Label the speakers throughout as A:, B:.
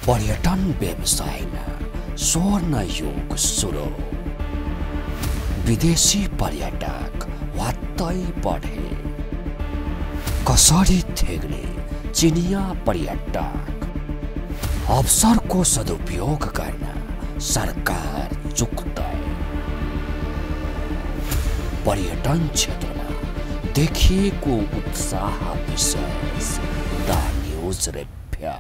A: पर्यटन व्यवसायमा स्वर्ण युग सुरु। विदेशी पर्यटक वात्तै बढे। कसरी थेग्ने चिनिया पर्यटक। अवसरको सदुपयोग गर्न सरकार चुक्दै। पर्यटन क्षेत्रमा देखिएको उत्साह विशेष द न्यूज रिभ्यू।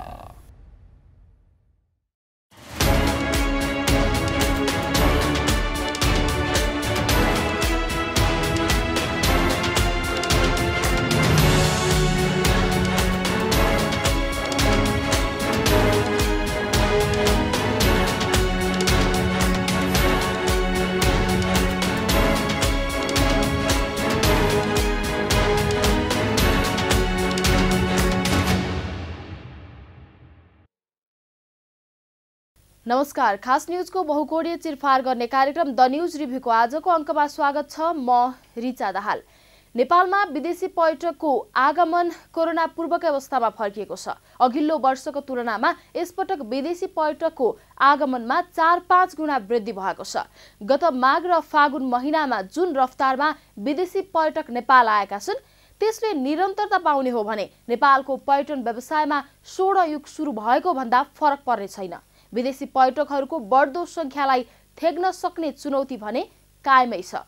B: नमस्कार, खास न्यूजको बहुकोणीय चिरफार गर्ने कार्यक्रम द न्यूज रिभ्यूको आजको अङ्कमा स्वागत छ। म रिचा दाहाल। नेपालमा विदेशी पर्यटकको आगमन कोरोना पूर्वकै अवस्थामा फर्किएको छ। अघिल्लो वर्षको तुलनामा यसपटक विदेशी पर्यटकको आगमनमा 4-5 गुणा वृद्धि भएको छ। गत माघ र फागुन महिनामा जुन रफ्तारमा विदेशी पर्यटक नेपाल आएका छन् त्यसले निरन्तरता पाउने हो भने नेपालको पर्यटन व्यवसायमा स्वर्ण युग सुरु भएको भन्दा फरक पर्ने छैन। विदेशी पर्यटकहरूको बढ्दो संख्यालाई थेग्न सक्ने चुनौती भने कायमै छ।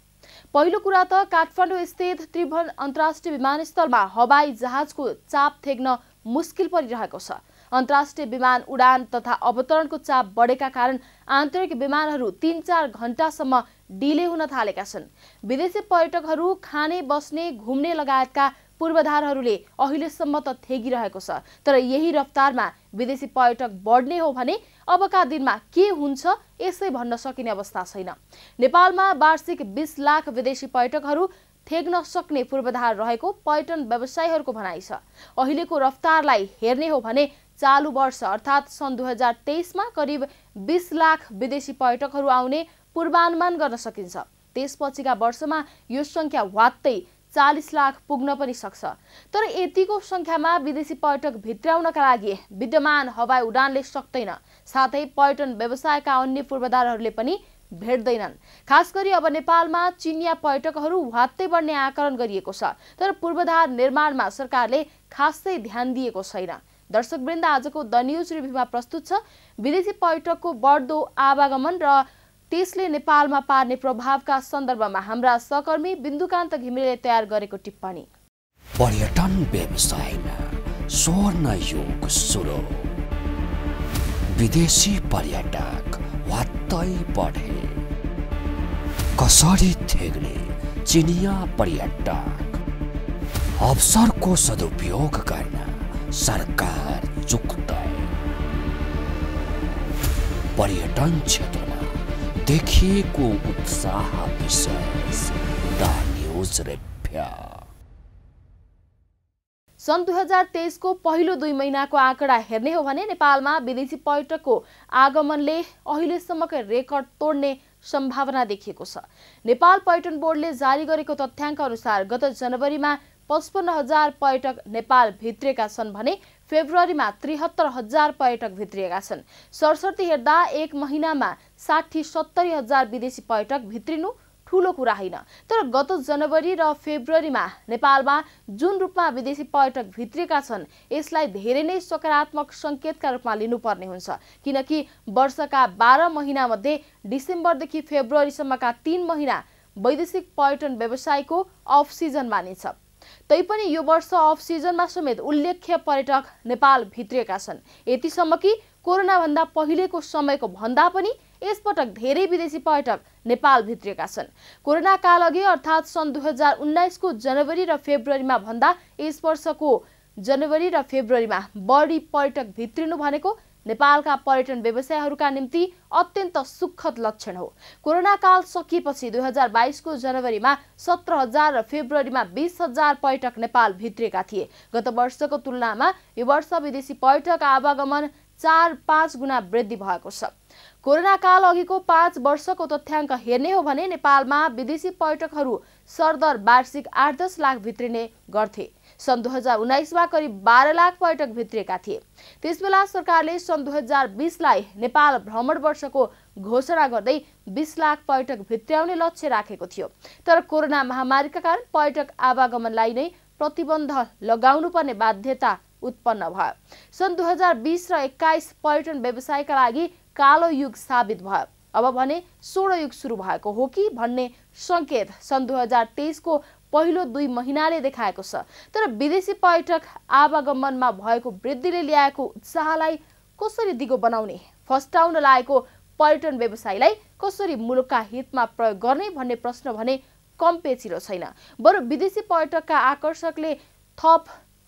B: पहिलो कुरा त काठमाडौँ स्थित त्रिभुवन अन्तर्राष्ट्रिय विमानस्थलमा हवाई जहाजको चाप थेग्न मुस्किल परिरहेको छ। अन्तर्राष्ट्रिय विमान उडान तथा अवतरणको चाप बढेका कारण आन्तरिक विमानहरू 3-4 घण्टासम्म डिले हुन थालेका छन्। विदेशी पर्यटकहरू खाने, बस्ने, घुम्ने लगायतका पूर्वाधारहरूले अहिलेसम्म त थेगिरहेको छ। तर यही रफ्तारमा विदेशी पर्यटक बढ्ने हो भने अबका दिनमा के हुन्छ यसै भन्न सकिने अवस्था छैन। नेपालमा वार्षिक 20 लाख विदेशी पर्यटकहरू थेग्न सक्ने पूर्वाधार रहेको पर्यटन व्यवसायीहरूको भनाइ छ। अहिलेको रफ्तारलाई हेर्ने हो भने चालु वर्ष अर्थात् सन् 2023 मा करिब 20 लाख विदेशी पर्यटकहरू आउने पूर्वानुमान गर्न सकिन्छ। त्यसपछिका वर्षमा यो संख्या वात्तै 40 लाख पुग्न पनि सक्छ। तर यतिको संख्यामा विदेशी पर्यटक भित्राउनका लागि विद्यमान हवाई उडानले सक्दैन, साथै पर्यटन व्यवसायका अन्य पूर्वाधारहरूले पनि भेट्दैनन्। खास गरी अब नेपालमा चिनिया पर्यटकहरू वात्तै बढ्ने आकलन गरिएको छ। तर पूर्वाधार निर्माणमा सरकारले खासै ध्यान दिएको छैन। दर्शकवृन्द, आजको द न्यूज रिभ्यूमा प्रस्तुत छ विदेशी पर्यटकको बढ्दो आवागमन र त्यसले नेपालमा पार्ने प्रभावका सन्दर्भमा हाम्रा सहकर्मी बिन्दुकान्त घिमिरेले तयार गरेको टिप्पणी।
A: पर्यटन व्यवसायमा स्वर्ण युग सुरु। विदेशी पर्यटक वात्तै बढे। कसरी थेग्ने चिनिया पर्यटक। अवसरको सदुपयोग गर्न सरकार चुक्दै। पर्यटन क्षेत्रमा देखिएको उत्साह विशेष द न्यूज रिभ्यू।
B: सन् 2023 को पहिलो 2 महिनाको आँकडा हेर्ने हो भने नेपालमा विदेशी पर्यटकको आगमनले अहिलेसम्मकै रेकर्ड तोड्ने सम्भावना देखिएको छ। नेपाल पर्यटन बोर्डले जारी गरेको तथ्याङ्क अनुसार गत जनवरीमा 55,000 पर्यटक नेपाल भित्रिएका छन् भने फेब्रुअरीमा 73,000 पर्यटक भित्रिएका छन्। सरसर्ती हेर्दा एक महिनामा 60-70 हजार विदेशी पर्यटक भित्रिनु ठूलो कुरा होइन। तर गत जनवरी र फेब्रुअरीमा नेपालमा जुन रूपमा विदेशी पर्यटक भित्रिएका छन् यसलाई धेरै नै सकारात्मक संकेतका रूपमा लिनुपर्ने हुन्छ। किनकि वर्षका 12 महिनामध्ये डिसेम्बरदेखि फेब्रुअरीसम्मका 3 महिना वैदेशिक पर्यटन व्यवसायको अफ सिजन मानिन्छ। तैपनि यो वर्ष अफ सिजनमा समेत उल्लेख्य पर्यटक नेपाल भित्रिएका छन्। यतिसम्म कि कोरोना भन्दा पहिलेको समयको भन्दा पनि यसपटक धेरै विदेशी पर्यटक नेपाल भित्रिएका छन्। कोरोना काल अघि अर्थात् सन् 2019 को जनवरी र फेब्रुअरीमा भन्दा यस वर्षको जनवरी र फेब्रुअरीमा बढी पर्यटक भित्रिनु भनेको नेपालका पर्यटन व्यवसायीहरूका निम्ति अत्यन्त सुखद लक्षण हो। कोरोना काल सकिएपछि 2022 को जनवरीमा 17,000 र फेब्रुअरीमा 20,000 पर्यटक नेपाल भित्रिएका थिए। गत वर्षको तुलनामा यो वर्ष विदेशी पर्यटक आवागमन 4-5 गुणा वृद्धि भएको छ। कोरोना काल अघिको 5 वर्षको तथ्याङ्क हेर्ने हो भने नेपालमा विदेशी पर्यटकहरू सरदर वार्षिक 8-10 लाख भित्रिने गर्थे। सन् 2019 मा करिब 12 लाख पर्यटक भित्रिएका थिए। त्यसबेला सरकारले सन् 2020 लाई नेपाल भ्रमण वर्षको घोषणा गर्दै 20 लाख पर्यटक भित्र्याउने लक्ष्य राखेको थियो। तर कोरोना महामारीका कारण पर्यटक आवागमनलाई नै प्रतिबन्ध लगाउनुपर्ने बाध्यता उत्पन्न भयो। सन् 2020 र 21 पर्यटन व्यवसायका लागि कालो युग साबित भयो। अब भने स्वर्ण युग सुरु भएको हो कि भन्ने संकेत सन् 2023 को पहिलो 2 महिनाले देखाएको छ। तर विदेशी पर्यटक आवागमनमा भएको वृद्धिले ल्याएको उत्साहलाई कसरी दिगो बनाउने, फस्टाउन लागेको पर्यटन व्यवसायलाई कसरी मुलुकका हितमा प्रयोग गर्ने भन्ने प्रश्न भने कम पेचिलो छैन। बरु विदेशी पर्यटकका आकर्षकले थप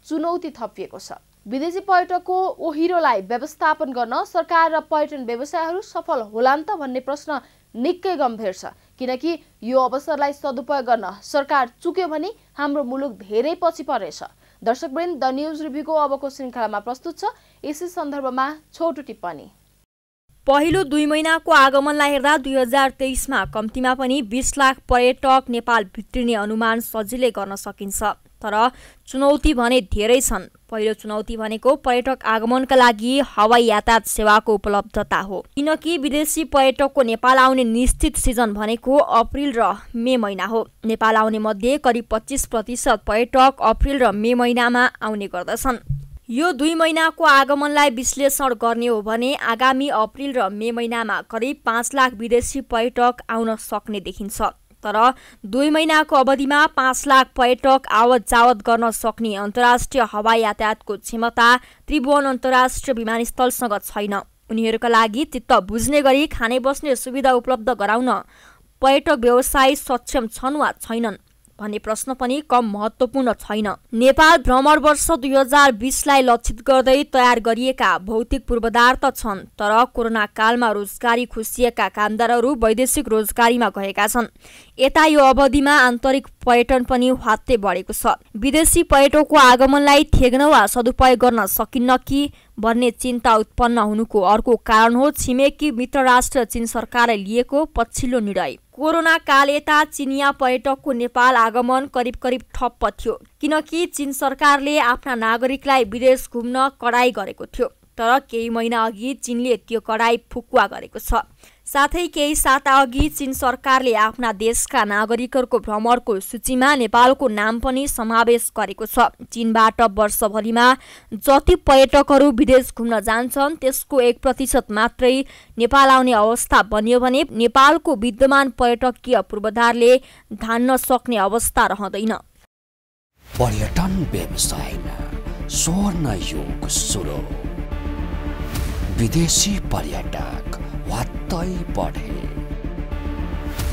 B: चुनौती थपिएको छ। विदेशी पर्यटकको ओहिरोलाई व्यवस्थापन गर्न सरकार र पर्यटन व्यवसायहरू सफल होलान् त भन्ने प्रश्न निकै गम्भीर छ। किनकि यो अवसरलाई सदुपयोग गर्न सरकार चुक्यो भने हाम्रो मुलुक धेरै पछि पर्नेछ। दर्शकवृन्द, द न्यूज रिभ्यूको अबको श्रृङ्खलामा प्रस्तुत छ यसै सन्दर्भमा छोटो टिप्पणी।
C: पहिलो 2 महिनाको आगमनलाई हेर्दा 2023 मा कम्तीमा पनि 20 लाख पर्यटक नेपाल भित्रिने अनुमान सजिलै गर्न सकिन्छ। तर चुनौती भने धेरै छन्। पहिलो चुनौती भनेको पर्यटक आगमनका लागि हवाई यातायात सेवाको उपलब्धता हो। किनकि विदेशी पर्यटकको नेपाल आउने निश्चित सिजन भनेको अप्रिल र मे महिना हो। नेपाल आउने मध्ये करिब 25% पर्यटक अप्रिल र मे महिनामा आउने गर्दछन्। यो 2 महिनाको आगमनलाई विश्लेषण गर्ने हो भने आगामी अप्रिल र मे महिनामा करिब 5 लाख विदेशी पर्यटक आउन सक्ने देखिन्छ। तर 2 महिनाको अवधिमा 5 लाख पर्यटक आवत जावत गर्न सक्ने अन्तर्राष्ट्रिय हवाई यातायातको क्षमता त्रिभुवन अन्तर्राष्ट्रिय विमानस्थलसँग छैन। उनीहरूका लागि चित्त बुझ्ने गरी खाने बस्ने सुविधा उपलब्ध गराउन पर्यटक व्यवसायी सक्षम छन् वा छैनन् भन्ने प्रश्न पनि कम महत्त्वपूर्ण छैन। नेपाल भ्रमण वर्ष 2020 लाई लक्षित गर्दै तयार गरिएका भौतिक पूर्वाधार त छन्। तर कोरोना कालमा रोजगारी खुसिएका कामदारहरू वैदेशिक रोजगारीमा गएका छन्। यता यो अवधिमा आन्तरिक पर्यटन पनि ह्वात्तै बढेको छ। विदेशी पर्यटकको आगमनलाई थेग्न वा सदुपयोग गर्न सकिन्न कि भन्ने चिन्ता उत्पन्न हुनुको अर्को कारण हो छिमेकी मित्र राष्ट्र चीन सरकारले लिएको पछिल्लो निर्णय। कोरोना काल यता चिनिया पर्यटकको नेपाल आगमन करिब ठप्प थियो। किनकि चीन सरकारले आफ्ना नागरिकलाई विदेश घुम्न कडाई गरेको थियो। तर केही महिना अघि चीनले त्यो कडाई फुकुवा गरेको छ। साथै केही साता अघि चीन सरकारले आफ्ना देशका नागरिकहरूको भ्रमणको सूचीमा नेपालको नाम पनि समावेश गरेको छ। चीनबाट वर्षभरिमा जति पर्यटकहरू विदेश घुम्न जान्छन् त्यसको 1% मात्रै नेपाल आउने अवस्था बन्यो भने नेपालको विद्यमान पर्यटकीय पूर्वाधारले धान्न सक्ने अवस्था रहँदैन।
A: पर्यटन व्यवसायमा स्वर्ण युग सुरु। विदेशी पर्यटक वात्तै बढे।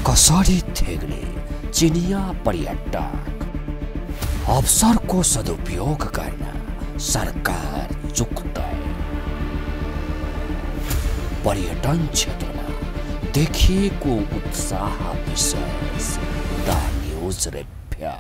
A: कसरी थेग्ने चिनिया पर्यटक? अवसरको सदुपयोग गर्न सरकार चुक्दै। पर्यटन क्षेत्रमा देखिएको उत्साह विशेष द न्यूज रिभ्यू।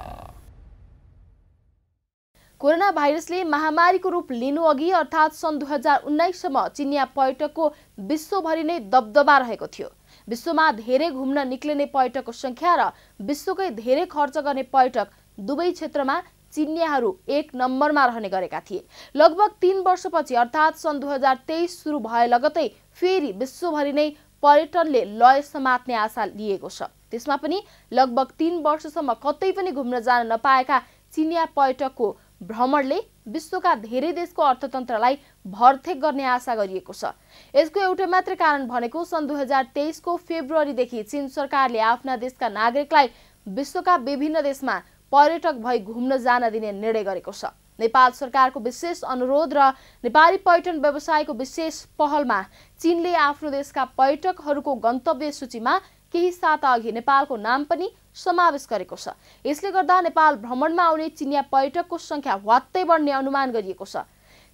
B: कोरोना भाइरसले महामारीको रूप लिनु अघि अर्थात् सन् 2019 सम्म चिनिया पर्यटकको विश्वभरि नै दबदबा रहेको थियो। विश्वमा धेरै घुम्न निक्लिने पर्यटकको संख्या र विश्वकै धेरै खर्च गर्ने पर्यटक दुवै क्षेत्रमा चिनियाहरू 1 नम्बरमा रहने गरेका थिए। लगभग 3 वर्षपछि अर्थात् सन् 2023 सुरु भए लगतै फेरि विश्वभरि नै पर्यटनले लय समात्ने आशा लिएको छ। त्यसमा पनि लगभग 3 वर्षसम्म कतै पनि घुम्न जान नपाएका चिनिया पर्यटकको भ्रमणले विश्वका धेरै देशको अर्थतन्त्रलाई भरथेक गर्ने आशा गरिएको छ। यसको एउटा मात्र कारण भनेको सन् 2023 को फेब्रुअरीदेखि चीन सरकारले आफ्ना देशका नागरिकलाई विश्वका विभिन्न देशमा पर्यटक भई घुम्न जान दिने निर्णय गरेको छ। नेपाल सरकारको विशेष अनुरोध र नेपाली पर्यटन व्यवसायको विशेष पहलमा चीनले आफ्नो देशका पर्यटकहरूको गन्तव्य सूचीमा केही साता अघि नेपालको नाम पनि समावेश गरेको छ। यसले गर्दा नेपाल भ्रमणमा आउने चिनिया पर्यटकको संख्या ह्वात्तै बढ्ने अनुमान गरिएको छ।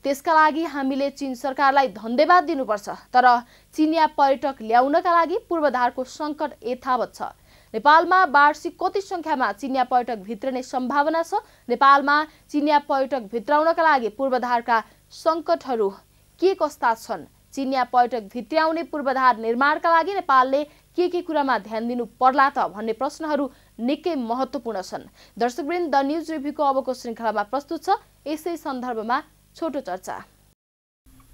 B: त्यसका लागि हामीले चीन सरकारलाई धन्यवाद दिनुपर्छ। तर चिनिया पर्यटक ल्याउनका लागि पूर्वाधारको सङ्कट यथावत छ। नेपालमा वार्षिक कति संख्यामा चिनिया पर्यटक भित्रने सम्भावना छ? नेपालमा चिनिया पर्यटक भित्राउनका लागि पूर्वाधारका सङ्कटहरू के कस्ता छन्? चिनिया पर्यटक भित्र्याउने पूर्वाधार निर्माणका लागि नेपालले के कुरामा ध्यान दिनु पर्ला त भन्ने प्रश्नहरू निकै महत्त्वपूर्ण छन्। दर्शकवृन्द, द न्यूज रिभ्यूको अबको श्रृङ्खलामा प्रस्तुत छ यसै सन्दर्भमा छोटो चर्चा।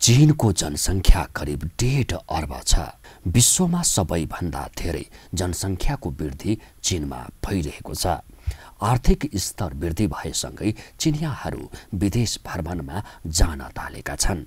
A: चीनको जनसङ्ख्या करिब 1.5 अर्ब छ। विश्वमा सबैभन्दा धेरै जनसङ्ख्याको वृद्धि चीनमा भइरहेको छ। आर्थिक स्तर वृद्धि भएसँगै चिनियाहरू विदेश भ्रमणमा जान थालेका छन्।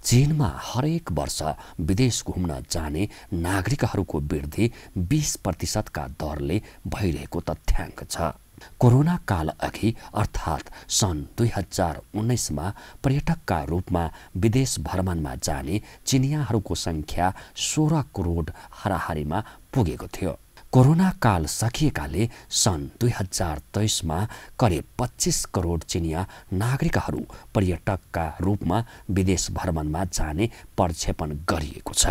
A: चीनमा हरेक वर्ष विदेश घुम्न जाने नागरिकहरूको वृद्धि 20% का दरले भइरहेको तथ्याङ्क छ। कोरोना काल अघि अर्थात् सन् 2019 मा पर्यटकका रूपमा विदेश भ्रमणमा जाने चिनियाहरूको संख्या 16 करोड हाराहारीमा पुगेको थियो। कोरोना काल सकिएकाले सन् 2023 मा करिब 25 करोड चिनिया नागरिकहरू पर्यटकका रूपमा विदेश भ्रमणमा जाने प्रक्षेपण गरिएको छ।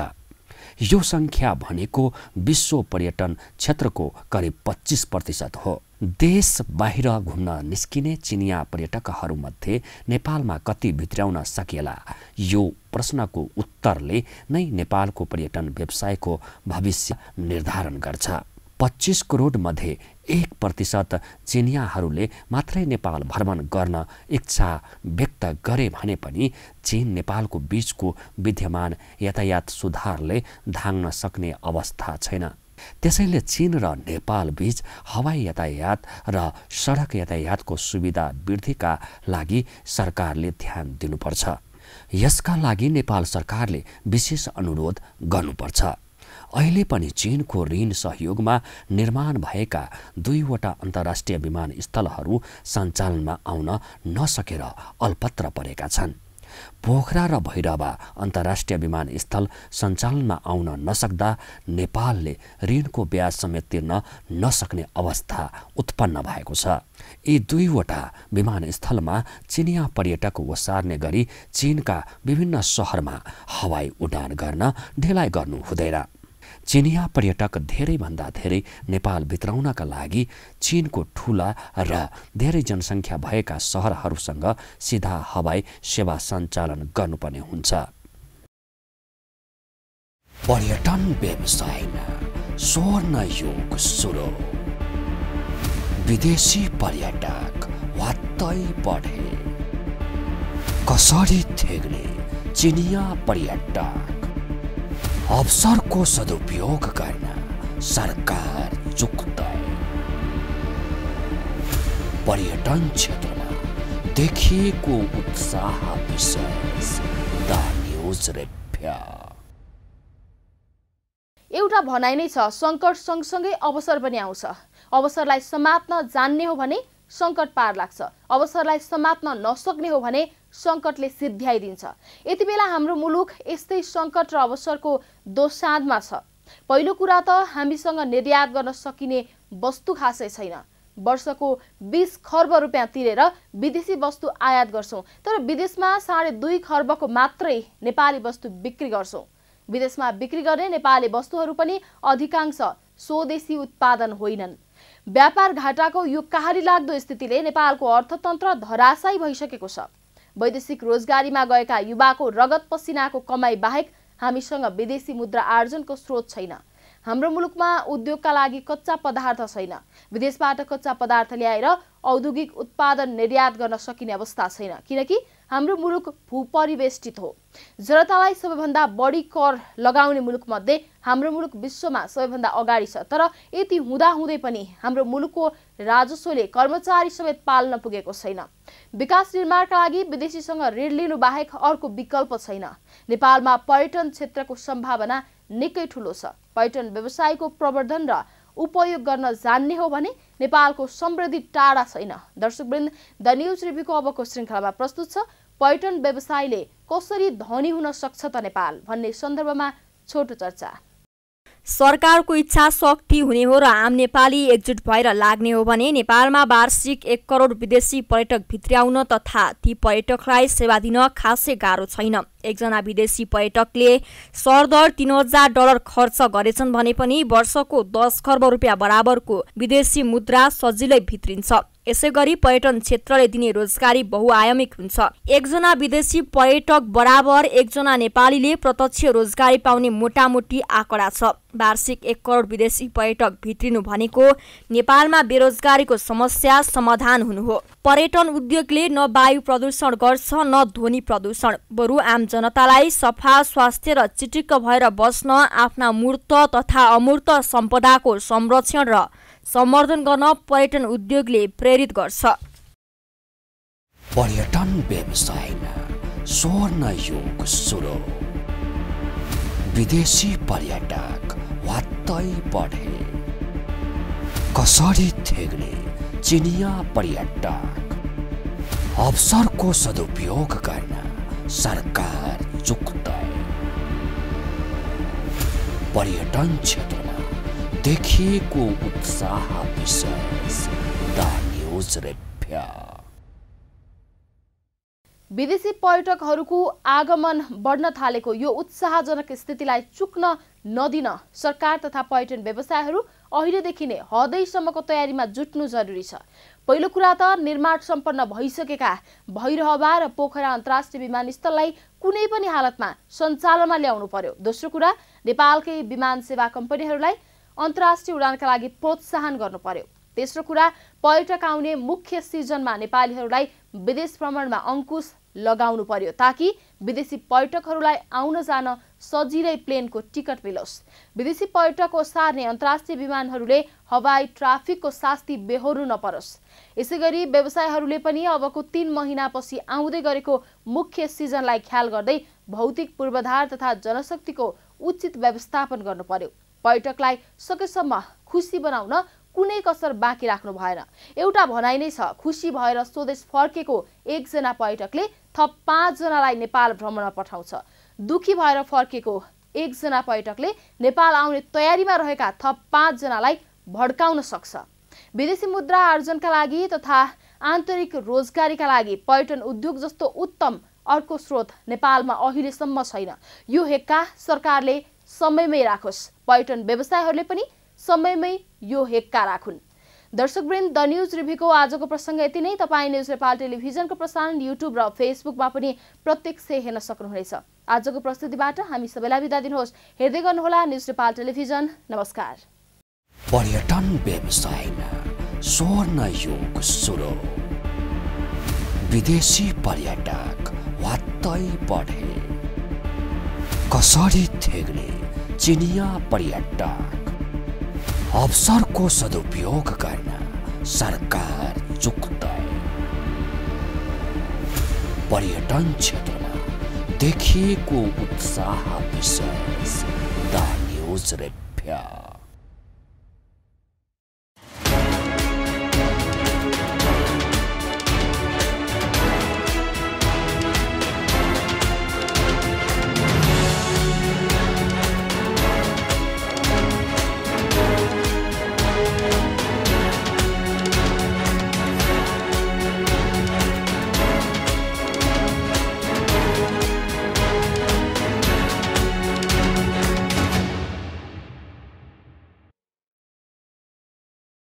A: यो संख्या भनेको विश्व पर्यटन क्षेत्रको करिब 25% हो। देश बाहिर घुम्न निस्किने चिनिया पर्यटकहरूमध्ये नेपालमा कति भित्र्याउन सकिएला, यो प्रश्नको उत्तरले नै नेपालको पर्यटन व्यवसायको भविष्य निर्धारण गर्छ। 25 करोड मध्ये 1% चिनियाहरूले मात्रै नेपाल भ्रमण गर्न इच्छा व्यक्त गरे भने पनि चीन नेपालको बीचको विद्यमान यातायात सुधारले धान्न सक्ने अवस्था छैन। त्यसैले चीन र नेपाल बीच हवाई यातायात र सडक यातायातको सुविधा वृद्धिका लागि सरकारले ध्यान दिनुपर्छ। यसका लागि नेपाल सरकारले विशेष अनुरोध गर्नुपर्छ। अहिले पनि चीनको ऋण सहयोगमा निर्माण भएका 2वटा अन्तर्राष्ट्रिय विमानस्थलहरू सञ्चालनमा आउन नसकेर अल्पत्र परेका छन्। पोखरा र भैरवा अन्तर्राष्ट्रिय विमानस्थल सञ्चालनमा आउन नसक्दा नेपालले ऋणको ब्याज समेत तिर्न नसक्ने अवस्था उत्पन्न भएको छ। यी 2वटा विमानस्थलमा चिनिया पर्यटक ओसार्ने गरी चीनका विभिन्न शहरमा हवाई उडान गर्न ढिलाइ गर्नु हुँदैन। चिनिया पर्यटक धेरैभन्दा धेरै नेपाल भित्राउनका लागि चीनको ठूला र धेरै जनसङ्ख्या भएका शहरहरूसँग सीधा हवाई सेवा सञ्चालन गर्नुपर्ने हुन्छ। पर्यटन व्यवसायमा स्वर्ण युग सुरु। विदेशी पर्यटक वात्तै बढे। कसरी थेग्ने चिनिया पर्यटक? अवसरको सदुपयोग गर्न सरकार चुक्दै। पर्यटन क्षेत्रमा देखिएको उत्साह विशेष द न्यूज रिभ्यू।
B: एउटा भनाइ नै छ, संकट सँगसँगै अवसर पनि आउँछ। अवसरलाई समात्न जान्ने हो भने संकट पार लाग्छ, अवसरलाई समात्न नसक्ने हो भने संकटले सिद्ध्याइदिन्छ। यति बेला हाम्रो मुलुक यस्तै संकट र अवसरको दोसाँधमा छ। पहिलो कुरा त हामीसँग निर्यात गर्न सकिने वस्तु खासै छैन। वर्षको 20 खर्ब रुपियाँ तिरेर विदेशी वस्तु आयात गर्छौं, तर विदेशमा 2.5 खर्बको मात्रै नेपाली वस्तु बिक्री गर्छौं। विदेशमा बिक्री गर्ने नेपाली वस्तुहरू पनि अधिकांश स्वदेशी उत्पादन होइनन्। व्यापार घाटाको यो कहारी लाग्दो स्थितिले नेपालको अर्थतन्त्र धराशायी भइसकेको छ। वैदेशिक रोजगारीमा गएका युवाको रगत पसिनाको कमाई बाहेक हामीसँग विदेशी मुद्रा आर्जनको स्रोत छैन। हाम्रो मुलुकमा उद्योगका लागि कच्चा पदार्थ छैन। विदेशबाट कच्चा पदार्थ ल्याएर औद्योगिक उत्पादन निर्यात गर्न सकिने अवस्था छैन, किनकि हाम्रो मुलुक भूपरिवेष्टित हो। जनतालाई सबैभन्दा बढी कर लगाउने मुलुक मध्ये हाम्रो मुलुक विश्वमा सबैभन्दा अगाडि छ। तर यति हुँदाहुँदै पनि हाम्रो मुलुकको राजस्वले कर्मचारी समेत पाल्न पुगेको छैन। विकास निर्माणका लागि विदेशीसँग ऋण लिनु बाहेक अर्को विकल्प छैन। नेपालमा पर्यटन क्षेत्रको सम्भावना निकै ठूलो छ। पर्यटन व्यवसायको प्रवर्धन र उपयोग गर्न जान्ने हो भने नेपालको समृद्धि टाढा छैन। दर्शकवृन्द, द न्यूज रिभ्यूको अबको श्रृङ्खलामा प्रस्तुत छ पर्यटन व्यवसायले कसरी धनी हुन सक्छ त नेपाल भन्ने सन्दर्भमा छोटो चर्चा।
C: सरकारको इच्छा शक्ति हुने हो र आम नेपाली एकजुट भएर लाग्ने हो भने नेपालमा वार्षिक 1 करोड विदेशी पर्यटक भित्र्याउन तथा ती पर्यटकलाई सेवा दिन खासै गाह्रो छैन। एकजना विदेशी पर्यटकले सरदर $3000 खर्च गरेछन् भने पनि वर्षको 10 खर्ब रुपियाँ बराबरको विदेशी मुद्रा सजिलै भित्रिन्छ। यसैगरी पर्यटन क्षेत्रले दिने रोजगारी बहुआयामिक हुन्छ। एकजना विदेशी पर्यटक बराबर एकजना नेपालीले प्रत्यक्ष रोजगारी पाउने मोटामोटी आँकडा छ। वार्षिक 1 करोड विदेशी पर्यटक भित्रिनु भनेको नेपालमा बेरोजगारीको समस्या समाधान हुनु हो। पर्यटन उद्योगले न वायु प्रदूषण गर्छ न ध्वनि प्रदूषण, बरु आम जनतालाई सफा, स्वास्थ्य र चिटिक्क भएर बस्न, आफ्ना मूर्त तथा अमूर्त सम्पदाको संरक्षण र सम्वर्धन गर्न पर्यटन उद्योगले प्रेरित गर्छ।
A: पर्यटन व्यवसायमा स्वर्ण युग सुरु। विदेशी पर्यटक वात्तै बढे। कसरी थेग्ने चिनिया पर्यटक। अवसरको सदुपयोग गर्न सरकार चुक्दै। पर्यटन क्षेत्रमा देखिएको उत्साह विशेष द न्यूज रिभ्यू।
B: विदेशी पर्यटकहरूको आगमन बढ्न थालेको यो उत्साहजनक स्थितिलाई चुक्न नदिन सरकार तथा पर्यटन व्यवसायहरू अहिलेदेखि नै हदैसम्मको तयारीमा जुट्नु जरुरी छ। पहिलो कुरा त निर्माण सम्पन्न भइसकेका भैरहवा र पोखरा अन्तर्राष्ट्रिय विमानस्थललाई कुनै पनि हालतमा सञ्चालनमा ल्याउनु पर्यो। दोस्रो कुरा, नेपालकै विमान सेवा कम्पनीहरूलाई अन्तर्राष्ट्रिय उडानका लागि प्रोत्साहन गर्नु पर्यो। तेस्रो कुरा, पर्यटक आउने मुख्य सिजनमा नेपालीहरूलाई विदेश भ्रमणमा अंकुश लगाउनु पर्यो ताकि विदेशी पर्यटकहरूलाई आउन जान सजिलै प्लेनको टिकट मिलोस्। विदेशी पर्यटक ओसार्ने अन्तर्राष्ट्रिय विमानहरूले हवाई ट्राफिकको शास्ति बेहोर्नु नपरोस्। यसैगरी व्यवसायहरूले पनि अबको 3 महिनापछि आउँदै गरेको मुख्य सिजनलाई ख्याल गर्दै भौतिक पूर्वाधार तथा जनशक्तिको उचित व्यवस्थापन गर्नु पर्यो। पर्यटकलाई सकेसम्म खुसी बनाउन कुनै कसर बाँकी राख्नु भएन। एउटा भनाइ नै छ, खुसी भएर स्वदेश फर्केको एकजना पर्यटकले थप 5 जनालाई नेपाल भ्रमणमा पठाउँछ। दुखी भएर फर्केको एकजना पर्यटकले नेपाल आउने तयारीमा रहेका थप 5 जनालाई भड्काउन सक्छ। विदेशी मुद्रा आर्जनका लागि तथा आन्तरिक रोजगारीका लागि पर्यटन उद्योग जस्तो उत्तम अर्को स्रोत नेपालमा अहिलेसम्म छैन। यो हेक्का सरकारले समयमै राखोस्, पर्यटन व्यवसायहरूले पनि समयमै यो हेक्का राखुन्। दर्शकवृन्द, द न्यूज रिभ्यूको आजको प्रसङ्ग यति नै। तपाईँ न्यूज नेपाल टेलिभिजनको प्रसारण युट्युब र फेसबुकमा पनि प्रत्यक्ष हेर्न सक्नुहुनेछ। आजको प्रस्तुतिबाट हामी सबैलाई बिदा दिनुहोस्। हेर्दै गर्नुहोला न्यूज नेपाल टेलिभिजन। नमस्कार।
A: पर्यटन व्यवसायमा स्वर्ण युग सुरु। विदेशी पर्यटक वात्तै बढे। कसरी थेग्ने चिनिया पर्यटक। अवसरको सदुपयोग गर्न सरकार चुक्दै। पर्यटन क्षेत्रमा देखिएको उत्साह विशेष द न्यूज रिभ्यू।